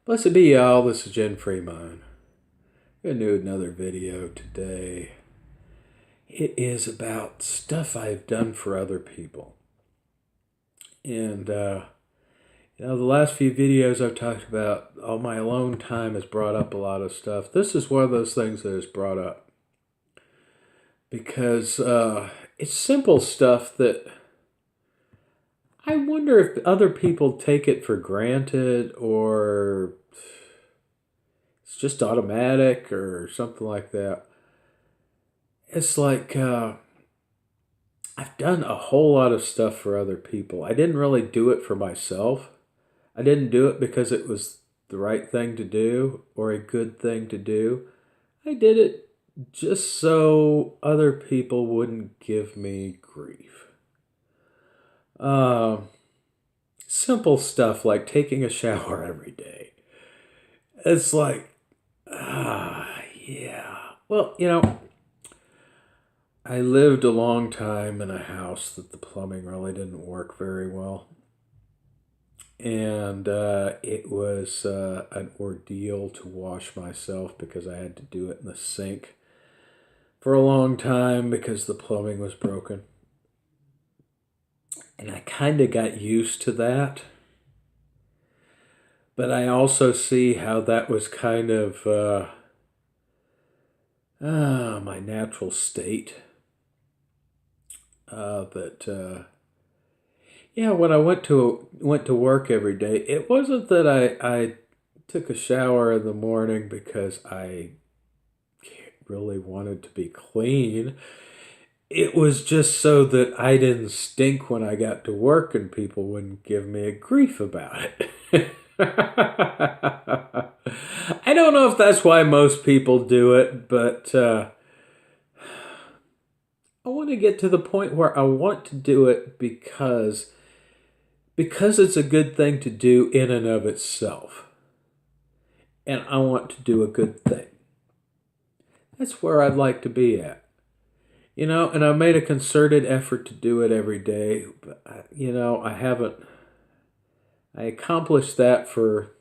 Blessed be y'all, this is Jen Fremont. I'm going to do another video today. It is about stuff I've done for other people. And, the last few videos I've talked about, all my alone time has brought up a lot of stuff. This is one of those things that is brought up. Because it's simple stuff that I wonder if other people take it for granted or it's just automatic or something like that. It's like I've done a whole lot of stuff for other people. I didn't really do it for myself. I didn't do it because it was the right thing to do or a good thing to do. I did it just so other people wouldn't give me grief. Simple stuff like taking a shower every day. It's like, yeah. Well, I lived a long time in a house that the plumbing really didn't work very well. And it was an ordeal to wash myself because I had to do it in the sink for a long time because the plumbing was broken. And I kind of got used to that. But I also see how that was kind of my natural state. When I went to work every day, it wasn't that I took a shower in the morning because I really wanted to be clean. It was just so that I didn't stink when I got to work and people wouldn't give me a grief about it. I don't know if that's why most people do it, but I want to get to the point where I want to do it because it's a good thing to do in and of itself. And I want to do a good thing. That's where I'd like to be at. And I made a concerted effort to do it every day. But, I haven't. I accomplished that for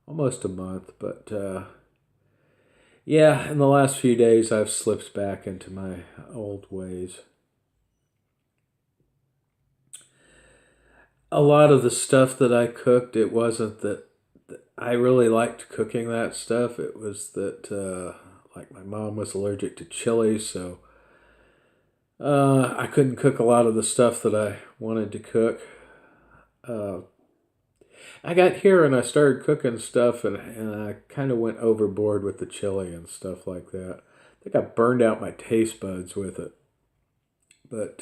almost a month. But, in the last few days, I've slipped back into my old ways. A lot of the stuff that I cooked, it wasn't that I really liked cooking that stuff. It was that, like, my mom was allergic to chili, so I couldn't cook a lot of the stuff that I wanted to cook. I got here and I started cooking stuff, and I kind of went overboard with the chili and stuff like that. I think I burned out my taste buds with it. But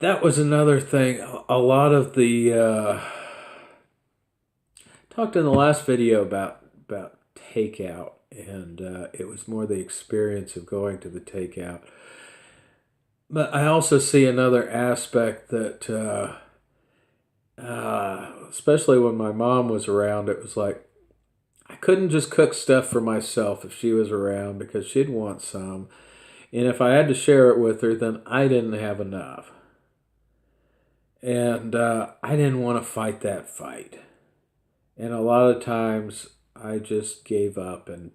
that was another thing. A lot of the talked in the last video about takeout, and it was more the experience of going to the takeout. But I also see another aspect that, especially when my mom was around, it was like I couldn't just cook stuff for myself if she was around because she'd want some. And if I had to share it with her, then I didn't have enough. And I didn't want to fight that fight. And a lot of times I just gave up and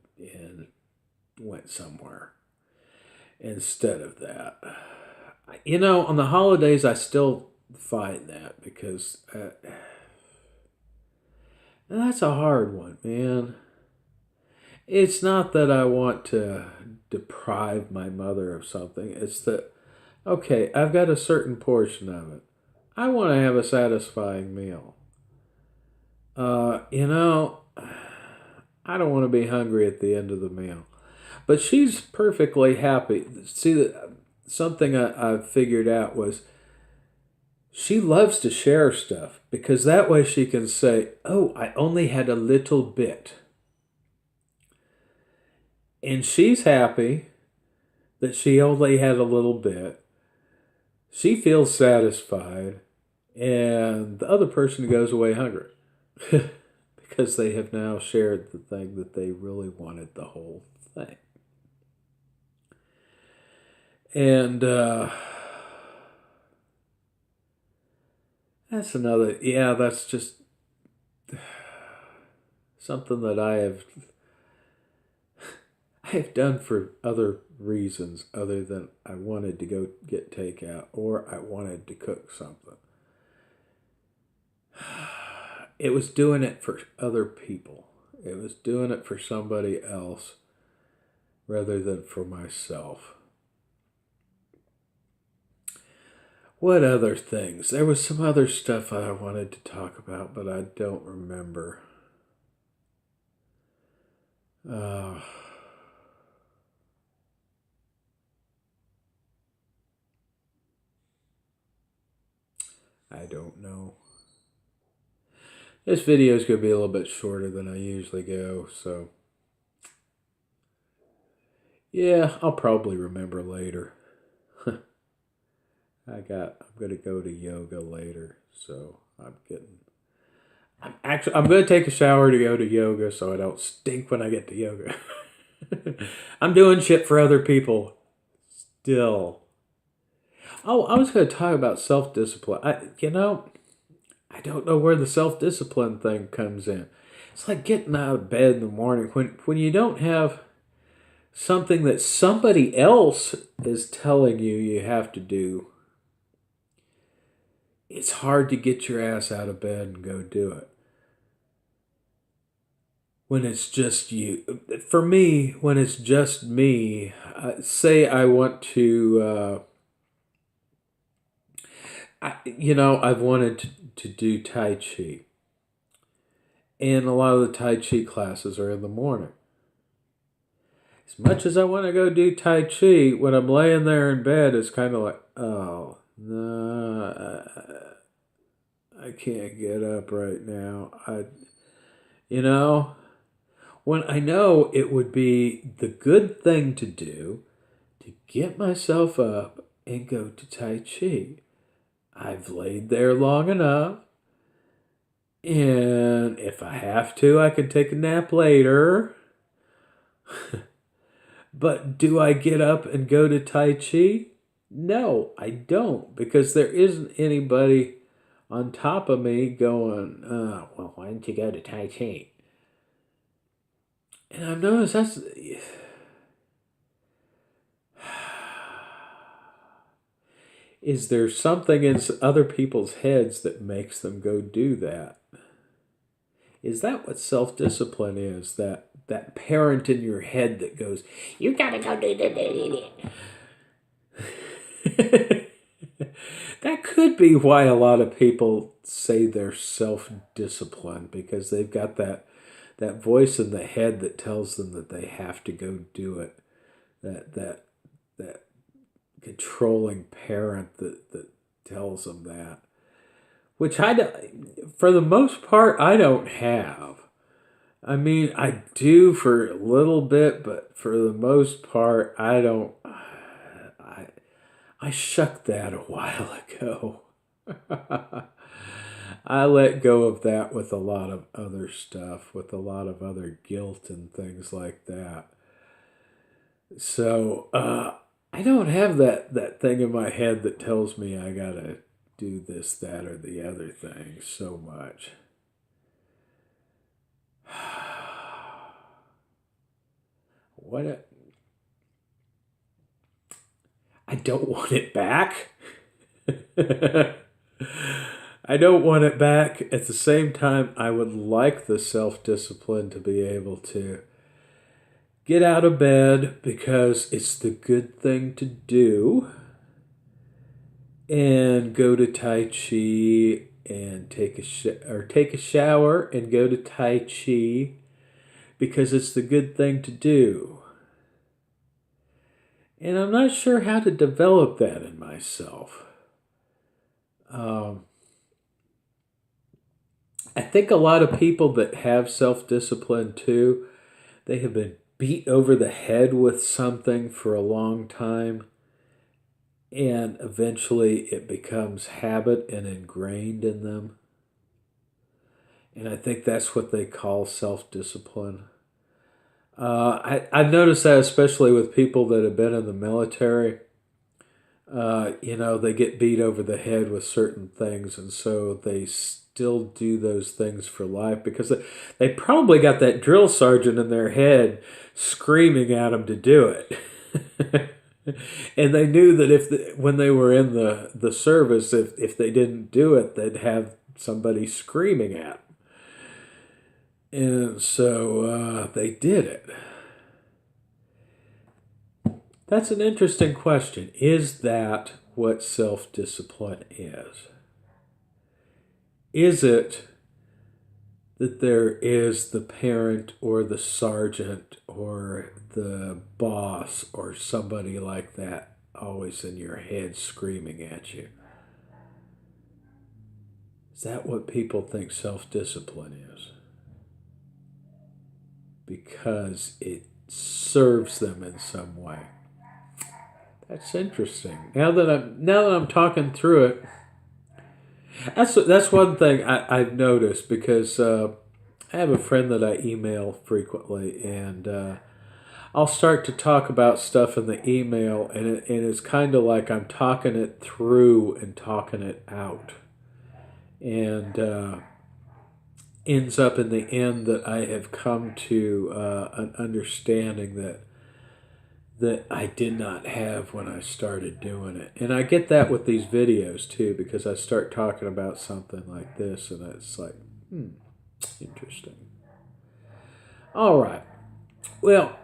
went somewhere instead of that. On the holidays, I still find that because that's a hard one, man. It's not that I want to deprive my mother of something. It's that, okay, I've got a certain portion of it. I want to have a satisfying meal. I don't want to be hungry at the end of the meal. But she's perfectly happy. See, something I figured out was she loves to share stuff because that way she can say, oh, I only had a little bit. And she's happy that she only had a little bit. She feels satisfied, and the other person goes away hungry because they have now shared the thing that they really wanted, the whole thing. And that's another, that's just, something that I have done for other reasons other than I wanted to go get takeout or I wanted to cook something. It was doing it for other people. It was doing it for somebody else rather than for myself. What other things? There was some other stuff I wanted to talk about, but I don't remember. Uh, I don't know. This video is going to be a little bit shorter than I usually go, so yeah, I'll probably remember later. I'm gonna go to yoga later, so I'm gonna take a shower to go to yoga so I don't stink when I get to yoga. I'm doing shit for other people still. Oh, I was gonna talk about self-discipline. I don't know where the self-discipline thing comes in. It's like getting out of bed in the morning when you don't have something that somebody else is telling you have to do. It's hard to get your ass out of bed and go do it. When it's just you. For me, when it's just me, say I want to, I've wanted to do Tai Chi. And a lot of the Tai Chi classes are in the morning. As much as I want to go do Tai Chi, when I'm laying there in bed, it's kind of like, oh, no, I can't get up right now. You know, when I know it would be the good thing to do to get myself up and go to Tai Chi. I've laid there long enough. And if I have to, I can take a nap later. But do I get up and go to Tai Chi? No, I don't, because there isn't anybody on top of me going, well, why don't you go to Tai Chi? And I've noticed that's... Is there something in other people's heads that makes them go do that? Is that what self-discipline is? That parent in your head that goes, you gotta go do that. That could be why a lot of people say they're self-disciplined, because they've got that voice in the head that tells them that they have to go do it. That controlling parent that tells them that. Which for the most part, I don't have. I mean, I do for a little bit, but for the most part, I don't. I shucked that a while ago. I let go of that with a lot of other stuff, with a lot of other guilt and things like that. So, I don't have that thing in my head that tells me I gotta do this, that, or the other thing so much. I don't want it back. I don't want it back. At the same time, I would like the self-discipline to be able to get out of bed because it's the good thing to do, and go to Tai Chi and take a shower and go to Tai Chi because it's the good thing to do. And I'm not sure how to develop that in myself. I think a lot of people that have self-discipline too, they have been beat over the head with something for a long time, and eventually it becomes habit and ingrained in them. And I think that's what they call self-discipline. I've noticed that especially with people that have been in the military. They get beat over the head with certain things, and so they still do those things for life because they probably got that drill sergeant in their head screaming at them to do it. And they knew that when they were in the service, if they didn't do it, they'd have somebody screaming at them. And so they did it. That's an interesting question. Is that what self-discipline is? Is it that there is the parent or the sergeant or the boss or somebody like that always in your head screaming at you? Is that what people think self-discipline is? Because it serves them in some way. That's interesting. Now that I'm talking through it, that's one thing I've noticed because I have a friend that I email frequently, and I'll start to talk about stuff in the email, and it's kind of like I'm talking it through and talking it out, and ends up in the end that I have come to an understanding that I did not have when I started doing it. And I get that with these videos too, because I start talking about something like this and it's like, interesting. All right. Well,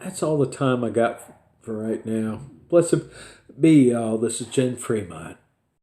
that's all the time I got for right now. Blessed be y'all. This is Jen Fremont.